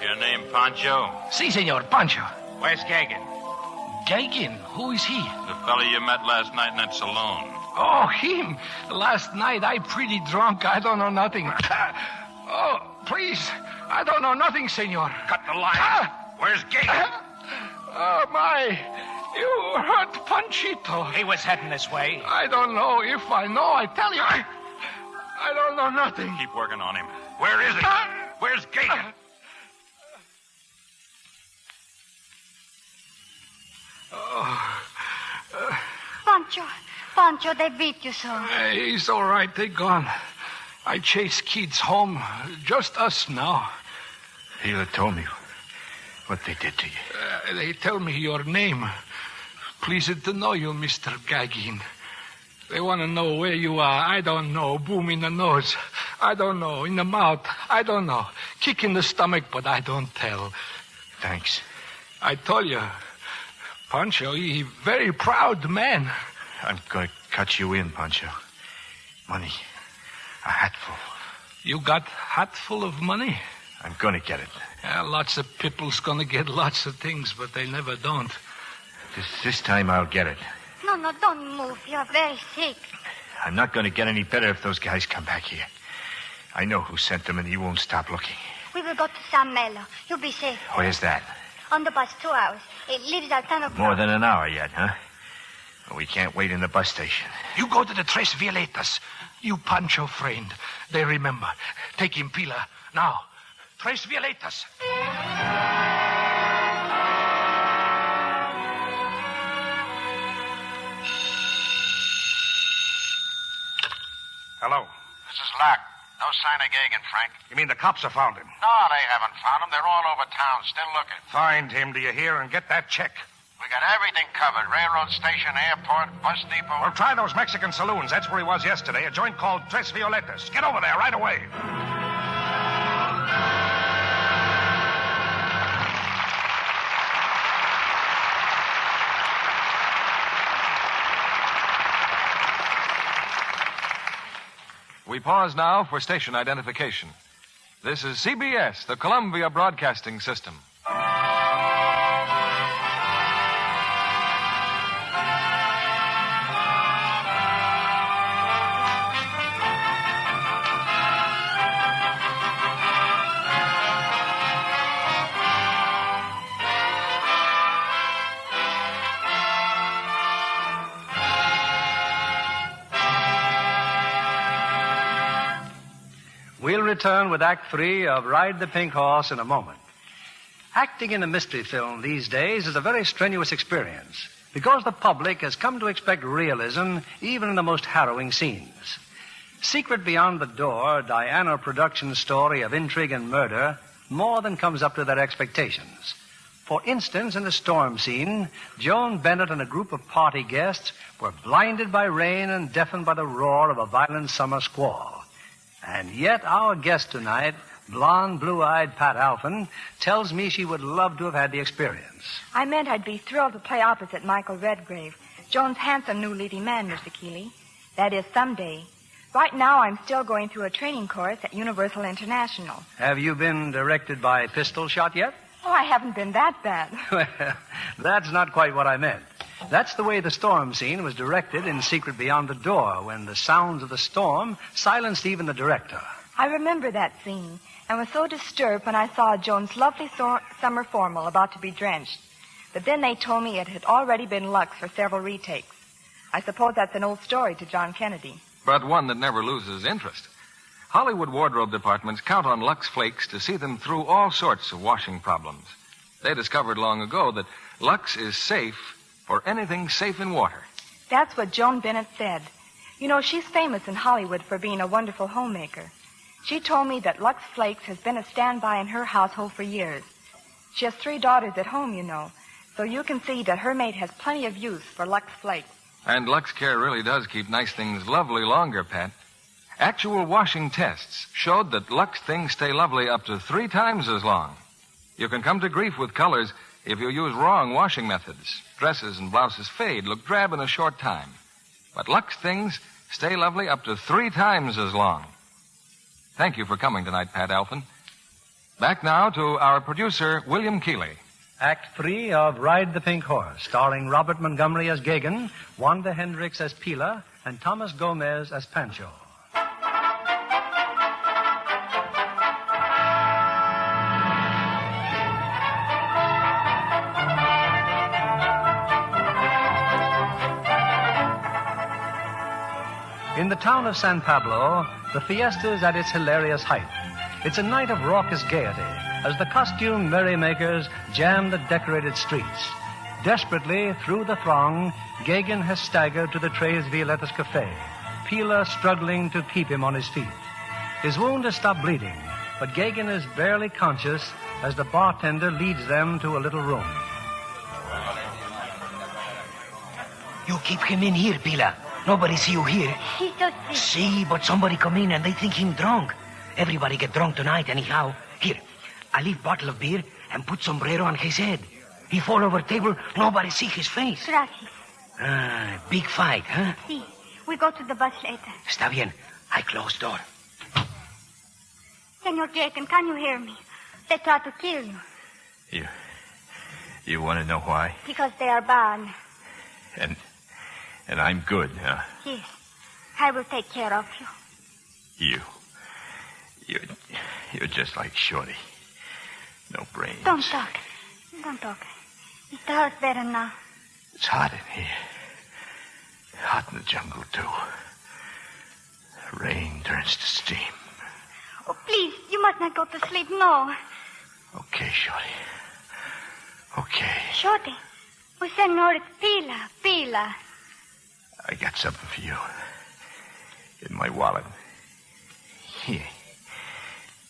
Your name Pancho? Si, senor, Pancho. Where's Gagan? Gagan? Who is he? The fellow you met last night in that saloon. Oh, him. Last night, I pretty drunk. I don't know nothing. Oh, please. I don't know nothing, senor. Cut the line. Where's Gagan? Oh, my. You hurt Panchito. He was heading this way. I don't know. If I know, I tell you. I don't know nothing. Keep working on him. Where is he? Where's Gagan? Pancho, they beat you so. He's all right. They're gone. I chase kids home. Just us now. Hila told me what they did to you. They tell me your name. Pleased to know you, Mr. Gagin. They want to know where you are. I don't know. Boom in the nose. I don't know. In the mouth. I don't know. Kick in the stomach, but I don't tell. Thanks. I told you. Pancho, he very proud man. I'm going to cut you in, Pancho. Money. A hatful. You got hatful of money? I'm going to get it. Lots of people's going to get lots of things, but they never don't. This time I'll get it. No, don't move. You're very sick. I'm not going to get any better if those guys come back here. I know who sent them, and you won't stop looking. We will go to San Pablo. You'll be safe. Where's that? On the bus, 2 hours. It leaves at 10 o'clock. More than an hour yet, huh? Well, we can't wait in the bus station. You go to the Tres Violetas. You Pancho friend. They remember. Take him, Pila. Now. Tres Violetas. Hello. This is Locke. No sign of Gagan, Frank. You mean the cops have found him? No, they haven't found him. They're all over town, still looking. Find him, do you hear, and get that check. We got everything covered. Railroad station, airport, bus depot. Well, try those Mexican saloons. That's where he was yesterday. A joint called Tres Violetas. Get over there right away. We pause now for station identification. This is CBS, the Columbia Broadcasting System. We'll return with Act 3 of Ride the Pink Horse in a moment. Acting in a mystery film these days is a very strenuous experience because the public has come to expect realism even in the most harrowing scenes. Secret Beyond the Door, Diana Productions' story of intrigue and murder more than comes up to their expectations. For instance, in the storm scene, Joan Bennett and a group of party guests were blinded by rain and deafened by the roar of a violent summer squall. And yet our guest tonight, blonde, blue-eyed Pat Alphin, tells me she would love to have had the experience. I meant I'd be thrilled to play opposite Michael Redgrave, Joan's handsome new leading man, Mr. Keeley. That is, someday. Right now, I'm still going through a training course at Universal International. Have you been directed by pistol shot yet? Oh, I haven't been that bad. Well, that's not quite what I meant. That's the way the storm scene was directed in Secret Beyond the Door, when the sounds of the storm silenced even the director. I remember that scene and was so disturbed when I saw Joan's lovely summer formal about to be drenched. But then they told me it had already been Lux for several retakes. I suppose that's an old story to John Kennedy. But one that never loses interest. Hollywood wardrobe departments count on Lux Flakes to see them through all sorts of washing problems. They discovered long ago that Lux is safe for anything safe in water. That's what Joan Bennett said. You know, she's famous in Hollywood for being a wonderful homemaker. She told me that Lux Flakes has been a standby in her household for years. She has 3 daughters at home, you know, so you can see that her maid has plenty of use for Lux Flakes. And Lux Care really does keep nice things lovely longer, Pat. Actual washing tests showed that Lux things stay lovely up to 3 times as long. You can come to grief with colors if you use wrong washing methods. Dresses and blouses fade, look drab in a short time. But Lux things stay lovely up to 3 times as long. Thank you for coming tonight, Pat Alphin. Back now to our producer, William Keeley. Act 3 of Ride the Pink Horse, starring Robert Montgomery as Gagan, Wanda Hendricks as Pila, and Thomas Gomez as Pancho. In the town of San Pablo, the fiesta is at its hilarious height. It's a night of raucous gaiety as the costumed merrymakers jam the decorated streets. Desperately, through the throng, Gagan has staggered to the Tres Violetas Cafe, Pila struggling to keep him on his feet. His wound has stopped bleeding, but Gagan is barely conscious as the bartender leads them to a little room. You keep him in here, Pila. Nobody see you here. He's so sick. See, but somebody come in and they think him drunk. Everybody get drunk tonight anyhow. Here, I leave bottle of beer and put sombrero on his head. He fall over table, nobody see his face. Gracias. Big fight, huh? Si. We go to the bus later. Está bien. I close door. Senor Gagan, can you hear me? They try to kill you. You want to know why? Because they are bad. And I'm good, huh? Yes. I will take care of you. You're just like Shorty. No brains. Don't talk. Don't talk. It hurts better now. It's hot in here. Hot in the jungle, too. Rain turns to steam. Oh, please, you must not go to sleep, no. Okay, Shorty. Okay. Shorty. Oh, Senor, it's Pila. I got something for you. In my wallet. Here.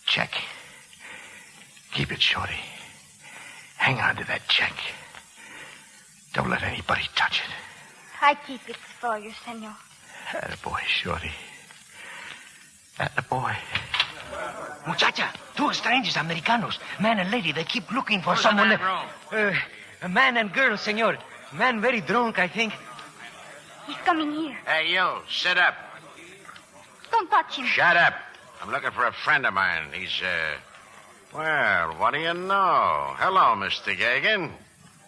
Check. Keep it, Shorty. Hang on to that check. Don't let anybody touch it. I keep it for you, Senor. Attaboy, Shorty. Attaboy. Muchacha, 2 strangers, Americanos. Man and lady, they keep looking for someone. A man and girl, senor. Man very drunk, I think. He's coming here. Hey, you, sit up. Don't touch him. Shut up. I'm looking for a friend of mine. He's, well, what do you know? Hello, Mr. Gagan.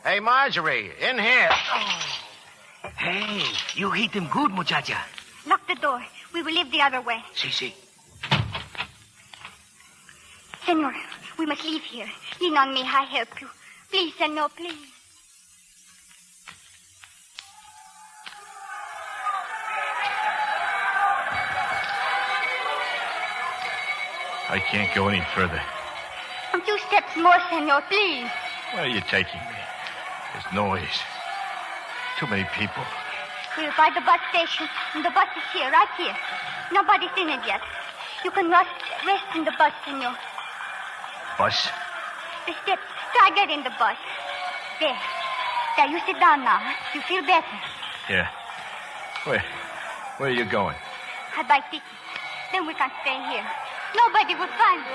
Hey, Marjorie, in here. Oh. Hey, you hit him good, muchacha. Lock the door. We will leave the other way. Si. Senor, we must leave here. Lean on me. I help you. Please, Senor, please. I can't go any further. 2 steps more, Senor, please. Where are you taking me? There's noise. Too many people. We'll find the bus station, and the bus is here, right here. Nobody's in it yet. You can rest in the bus, Senor. Bus? The steps. Try get in the bus. There, you sit down now. You feel better. Yeah. Where are you going? I buy tickets. Then we can stay here. Nobody will find us.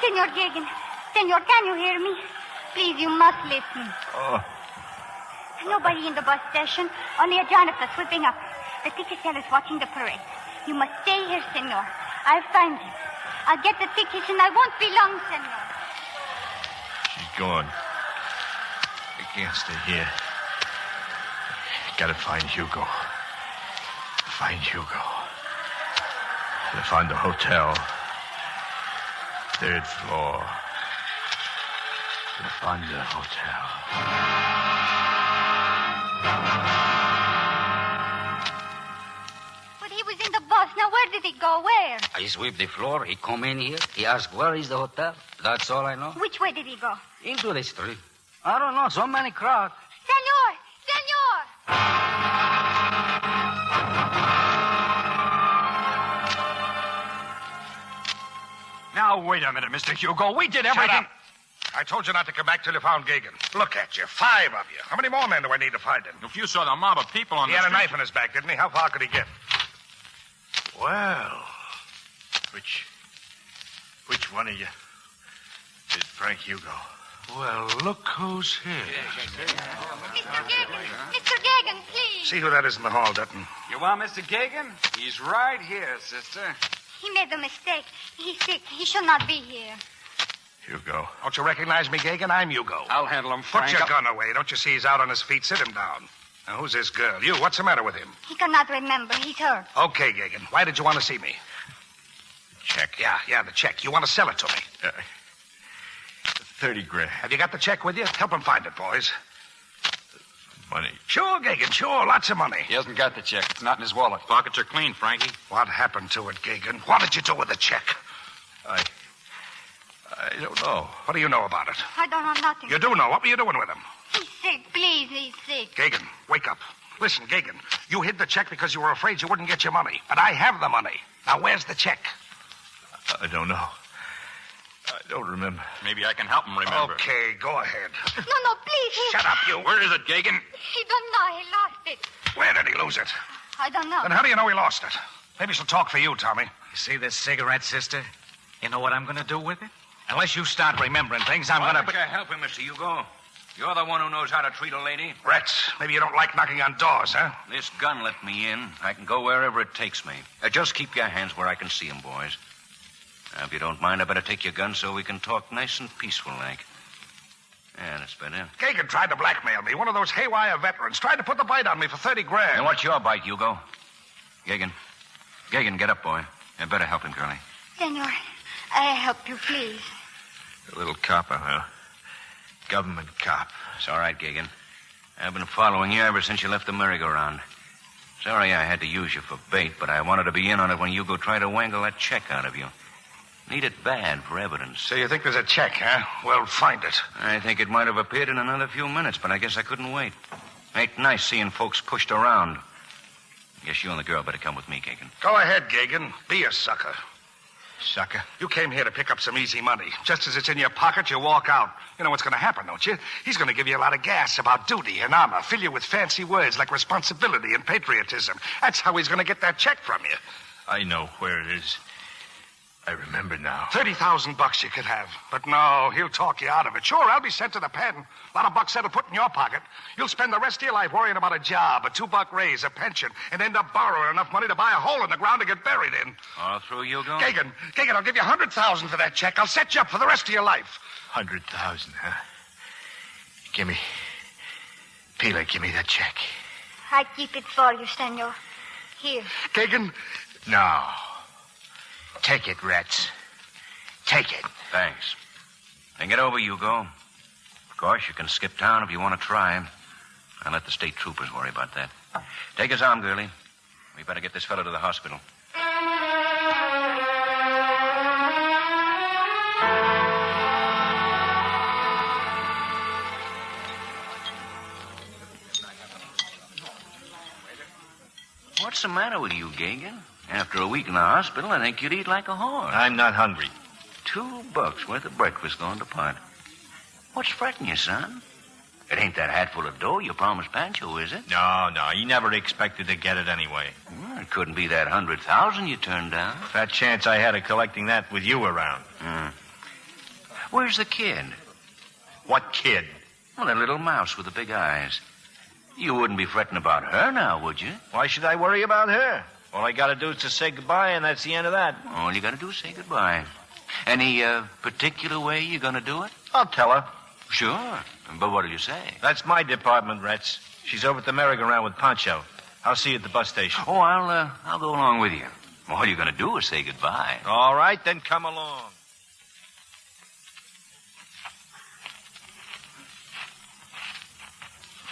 Senor Gagan. Senor, can you hear me? Please, you must listen. Oh. Nobody in the bus station, only a janitor sweeping up. The ticket seller's watching the parade. You must stay here, senor. I'll find him. I'll get the tickets and I won't be long, senor. She's gone. I can't stay here. Gotta find Hugo. Find Hugo. I found the hotel. 3rd floor. I found the hotel. But he was in the bus. Now, where did he go? Where? I sweep the floor. He come in here. He asked, where is the hotel? That's all I know. Which way did he go? Into the street. I don't know. So many crowds. Senor! Senor! Now, wait a minute, Mr. Hugo. We did everything. Shut up. I told you not to come back till you found Gagan. Look at you. 5 of you. How many more men do I need to find him? If you saw the mob of people on He the had street... a knife in his back, didn't he? How far could he get? Well, which one of you is Frank Hugo? Well, look who's here. Mr. Gagan! Mr. Gagan, please! See who that is in the hall, Dutton. You want Mr. Gagan? He's right here, sister. He made a mistake. He's sick. He shall not be here. Hugo. Don't you recognize me, Gagan? I'm Hugo. I'll handle him, Frank. Put your gun away. Don't you see he's out on his feet? Sit him down. Now, who's this girl? You, what's the matter with him? He cannot remember. He's hurt. Okay, Gagan. Why did you want to see me? Check. Yeah, the check. You want to sell it to me. 30 grand. Have you got the check with you? Help him find it, boys. Money. Sure, Gagan, sure. Lots of money. He hasn't got the check. It's not in his wallet. Pockets are clean, Frankie. What happened to it, Gagan? What did you do with the check? I don't know. What do you know about it? I don't know nothing. You do know. What were you doing with him? He's sick. Please, he's sick. Gagan, wake up. Listen, Gagan, you hid the check because you were afraid you wouldn't get your money. But I have the money. Now, where's the check? I don't know. I don't remember. Maybe I can help him remember. Okay, go ahead. No, please. Shut up, you. Where is it, Gagan? He don't know. He lost it. Where did he lose it? I don't know. Then how do you know he lost it? Maybe she'll talk for you, Tommy. You see this cigarette, sister? You know what I'm going to do with it? Unless you start remembering things, I'm Why going don't you help him, Mr. Hugo? You're the one who knows how to treat a lady. Rats, maybe you don't like knocking on doors, huh? This gun let me in. I can go wherever it takes me. Just keep your hands where I can see them, boys. Now, if you don't mind, I better take your gun so we can talk nice and peaceful-like. Yeah, that's better. Gagan tried to blackmail me. One of those haywire veterans tried to put the bite on me for 30 grand. And what's your bite, Hugo? Gagan, get up, boy. You better help him, Curly. Senor, I help you, please. A little copper, huh? Government cop. It's all right, Gagan. I've been following you ever since you left the merry-go-round. Sorry I had to use you for bait, but I wanted to be in on it when Hugo tried to wangle that check out of you. Need it bad for evidence. So you think there's a check, huh? Well, find it. I think it might have appeared in another few minutes, but I guess I couldn't wait. Ain't nice seeing folks pushed around. Guess you and the girl better come with me, Gagan. Go ahead, Gagan. Be a sucker. Sucker? You came here to pick up some easy money. Just as it's in your pocket, you walk out. You know what's going to happen, don't you? He's going to give you a lot of gas about duty and honor, fill you with fancy words like responsibility and patriotism. That's how he's going to get that check from you. I know where it is. I remember now. $30,000 you could have. But no, he'll talk you out of it. Sure, I'll be sent to the pen. A lot of bucks that'll put in your pocket. You'll spend the rest of your life worrying about a job, a $2 raise, a pension, and end up borrowing enough money to buy a hole in the ground to get buried in. All through, Hugo? Gagan, I'll give you $100,000 for that check. I'll set you up for the rest of your life. 100,000, huh? Give me that check. I keep it for you, senor. Here. Gagan? No. Take it, Rats. Take it. Thanks. Think it over, Hugo. Of course, you can skip town if you want to try. I'll let the state troopers worry about that. Take his arm, girlie. We better get this fellow to the hospital. What's the matter with you, Gagan? After a week in the hospital, I think you'd eat like a horse. I'm not hungry. $2 worth of breakfast going to pot. What's fretting you, son? It ain't that hatful of dough you promised Pancho, is it? No. He never expected to get it anyway. Well, it couldn't be that 100,000 you turned down. Fat chance I had of collecting that with you around. Where's the kid? What kid? Well, that little mouse with the big eyes. You wouldn't be fretting about her now, would you? Why should I worry about her? All I got to do is to say goodbye, and that's the end of that. All you got to do is say goodbye. Any particular way you're going to do it? I'll tell her. Sure. But what'll you say? That's my department, Rats. She's over at the merry-go-round with Pancho. I'll see you at the bus station. Oh, I'll go along with you. All you're going to do is say goodbye. All right, then come along.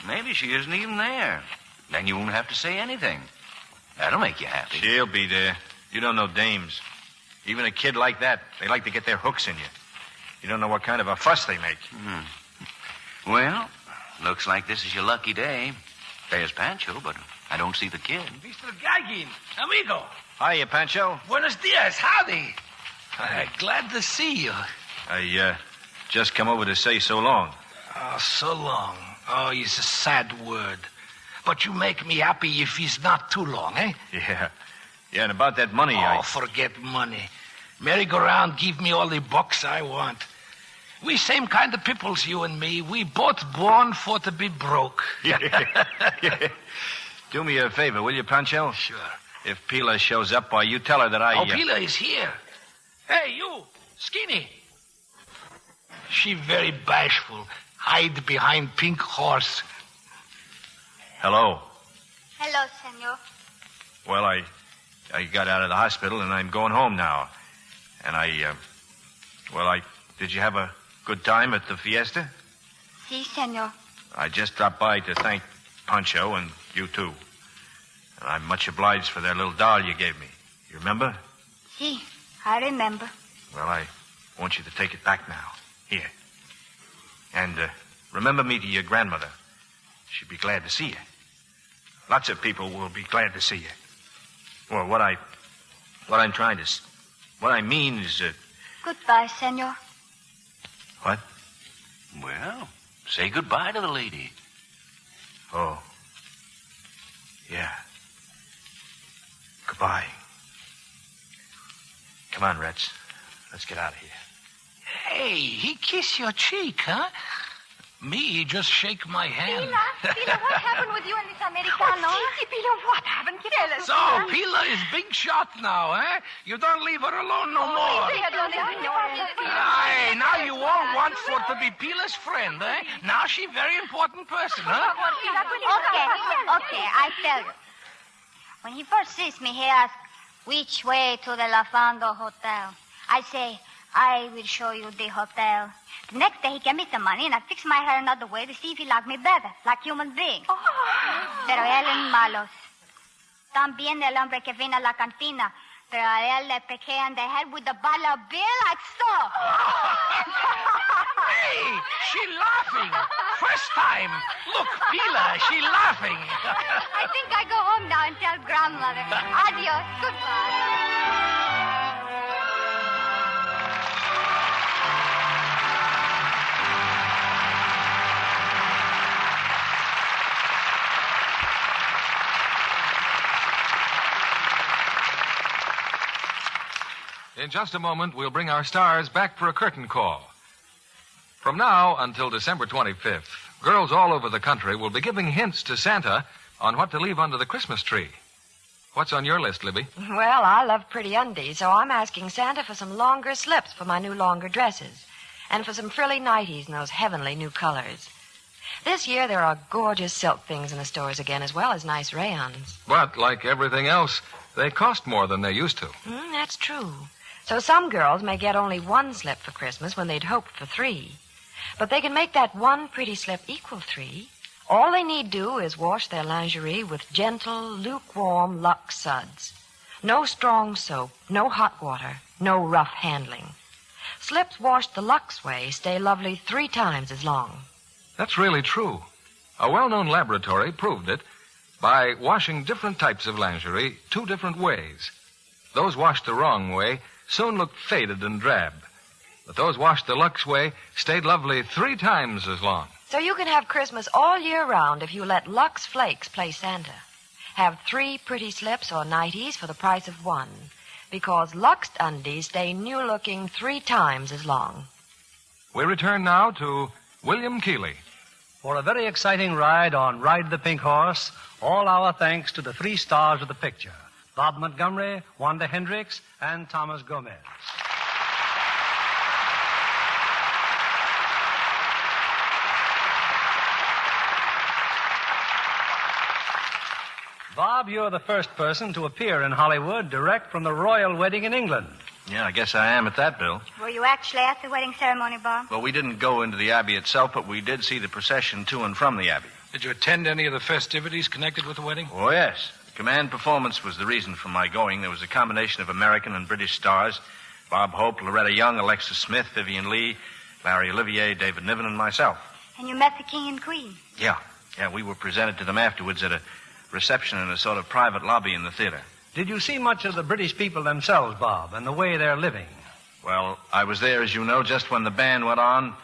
Maybe she isn't even there. Then you won't have to say anything. That'll make you happy. She'll be there. You don't know dames. Even a kid like that, they like to get their hooks in you. You don't know what kind of a fuss they make. Well, looks like this is your lucky day. There's Pancho, but I don't see the kid. Mr. Gagin, amigo. Hiya, Pancho. Buenos dias. Howdy. Glad to see you. I just come over to say so long. Oh, so long. Oh, it's a sad word. But you make me happy if it's not too long, eh? Yeah. Yeah, and about that money, forget money. Merry-go-round give me all the bucks I want. We same kind of peoples, you and me. We both born for to be broke. Yeah. Do me a favor, will you, Pancho? Sure. If Pila shows up, why, you tell her that I... Oh, Pila is here. Hey, you, Skinny. She very bashful. Hide behind pink horse. Hello. Hello, senor. Well, I got out of the hospital, and I'm going home now. And did you have a good time at the fiesta? Si, senor. I just dropped by to thank Pancho and you, too. And I'm much obliged for that little doll you gave me. You remember? Si, I remember. Well, I want you to take it back now. Here. And remember me to your grandmother. She'd be glad to see you. Lots of people will be glad to see you. Well, what I mean is... Goodbye, senor. What? Well, say goodbye to the lady. Oh. Yeah. Goodbye. Come on, Rats. Let's get out of here. Hey, he kissed your cheek, huh? Me, just shake my hand. Pila, what happened with you and this Americano? Pila, what happened? Tell us. So, Pila is big shot now, eh? You don't leave her alone no more. Aye, now you all want for to be Pila's friend, eh? Now she very important person, huh? Okay, I tell you. When he first sees me, he asks, which way to the La Fondo Hotel? I say, I will show you the hotel. The next day he gave me some money, and I fixed my hair another way to see if he liked me better, like human being. Pero él es malos. También el hombre que vino a la cantina, pero a él le pegué on the head with a bottle of beer like so. Hey, she laughing. First time. Look, Pila, she laughing. I think I go home now and tell grandmother. Adios. Goodbye. In just a moment, we'll bring our stars back for a curtain call. From now until December 25th, girls all over the country will be giving hints to Santa on what to leave under the Christmas tree. What's on your list, Libby? Well, I love pretty undies, so I'm asking Santa for some longer slips for my new longer dresses, and for some frilly nighties in those heavenly new colors. This year, there are gorgeous silk things in the stores again, as well as nice rayons. But, like everything else, they cost more than they used to. That's true. So some girls may get only one slip for Christmas when they'd hoped for 3. But they can make that one pretty slip equal 3. All they need do is wash their lingerie with gentle, lukewarm Lux suds. No strong soap, no hot water, no rough handling. Slips washed the Lux way stay lovely 3 times as long. That's really true. A well-known laboratory proved it by washing different types of lingerie 2 different ways. Those washed the wrong way soon looked faded and drab. But those washed the Lux way stayed lovely 3 times as long. So you can have Christmas all year round if you let Lux Flakes play Santa. Have 3 pretty slips or nighties for the price of 1, because Lux undies stay new-looking 3 times as long. We return now to William Keeley. For a very exciting ride on Ride the Pink Horse, all our thanks to the 3 stars of the picture, Bob Montgomery, Wanda Hendricks, and Thomas Gomez. Bob, you're the first person to appear in Hollywood direct from the royal wedding in England. Yeah, I guess I am at that, Bill. Were you actually at the wedding ceremony, Bob? Well, we didn't go into the Abbey itself, but we did see the procession to and from the Abbey. Did you attend any of the festivities connected with the wedding? Oh, yes. The command performance was the reason for my going. There was a combination of American and British stars. Bob Hope, Loretta Young, Alexis Smith, Vivian Lee, Larry Olivier, David Niven, and myself. And you met the king and queen? Yeah, we were presented to them afterwards at a reception in a sort of private lobby in the theater. Did you see much of the British people themselves, Bob, and the way they're living? Well, I was there, as you know, just when the band went on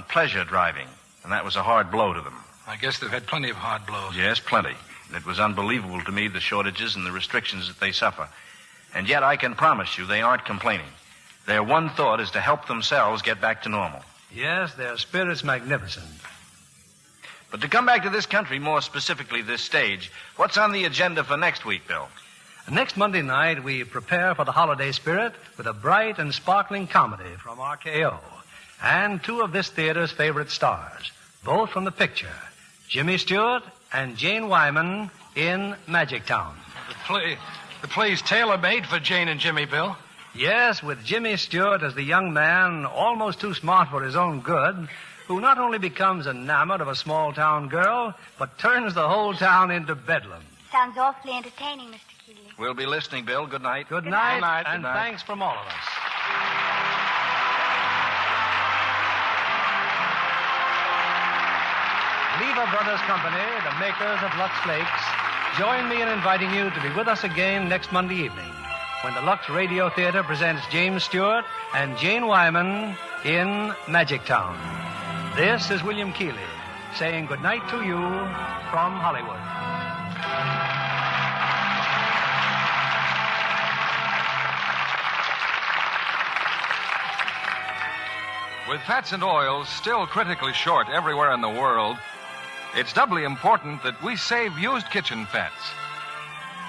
pleasure driving, and that was a hard blow to them. I guess they've had plenty of hard blows. Yes, plenty. It was unbelievable to me, the shortages and the restrictions that they suffer. And yet I can promise you they aren't complaining. Their one thought is to help themselves get back to normal. Yes, their spirit's magnificent. But to come back to this country, more specifically this stage, what's on the agenda for next week, Bill? Next Monday night, we prepare for the holiday spirit with a bright and sparkling comedy from RKO and 2 of this theater's favorite stars, both from the picture, Jimmy Stewart and Jane Wyman in Magic Town. The play's tailor-made for Jane and Jimmy, Bill. Yes, with Jimmy Stewart as the young man, almost too smart for his own good, who not only becomes enamored of a small-town girl, but turns the whole town into bedlam. Sounds awfully entertaining, Mr. Keeley. We'll be listening, Bill. Good night. Good night, and thanks from all of us. Lever Brothers Company, the makers of Lux Flakes, join me in inviting you to be with us again next Monday evening when the Lux Radio Theater presents James Stewart and Jane Wyman in Magic Town. This is William Keeley saying good night to you from Hollywood. With fats and oils still critically short everywhere in the world, it's doubly important that we save used kitchen fats.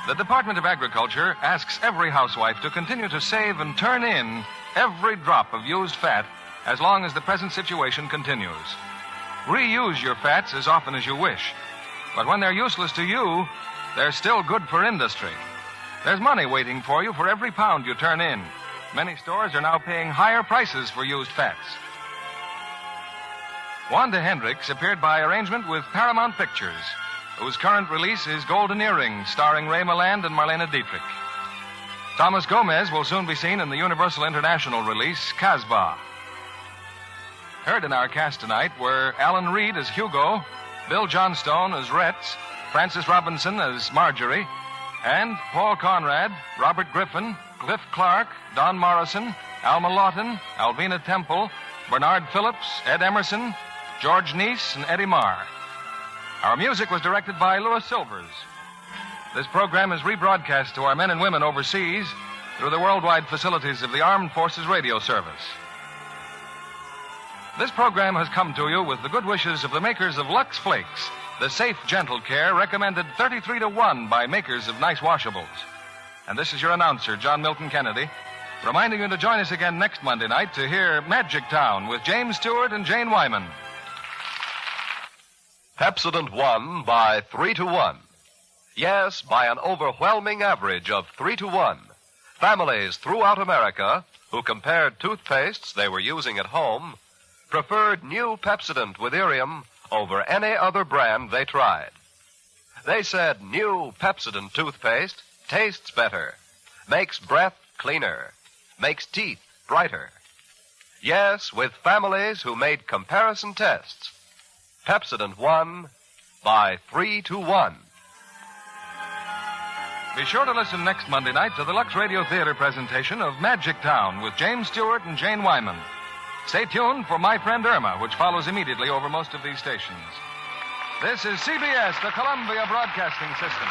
The Department of Agriculture asks every housewife to continue to save and turn in every drop of used fat as long as the present situation continues. Reuse your fats as often as you wish. But when they're useless to you, they're still good for industry. There's money waiting for you for every pound you turn in. Many stores are now paying higher prices for used fats. Wanda Hendricks appeared by arrangement with Paramount Pictures, whose current release is Golden Earring, starring Ray Milland and Marlene Dietrich. Thomas Gomez will soon be seen in the Universal International release, Casbah. Heard in our cast tonight were Alan Reed as Hugo, Bill Johnstone as Retz, Frances Robinson as Marjorie, and Paul Conrad, Robert Griffin, Cliff Clark, Don Morrison, Alma Lawton, Alvina Temple, Bernard Phillips, Ed Emerson, George Neese, and Eddie Marr. Our music was directed by Louis Silvers. This program is rebroadcast to our men and women overseas through the worldwide facilities of the Armed Forces Radio Service. This program has come to you with the good wishes of the makers of Lux Flakes, the safe, gentle care recommended 33-1 by makers of nice washables. And this is your announcer, John Milton Kennedy, reminding you to join us again next Monday night to hear Magic Town with James Stewart and Jane Wyman. Pepsodent won by 3-1. Yes, by an overwhelming average of 3-1. Families throughout America who compared toothpastes they were using at home preferred new Pepsodent with Irium over any other brand they tried. They said new Pepsodent toothpaste tastes better, makes breath cleaner, makes teeth brighter. Yes, with families who made comparison tests, Pepsodent won by 3-1. Be sure to listen next Monday night to the Lux Radio Theater presentation of Magic Town with James Stewart and Jane Wyman. Stay tuned for My Friend Irma, which follows immediately over most of these stations. This is CBS, the Columbia Broadcasting System.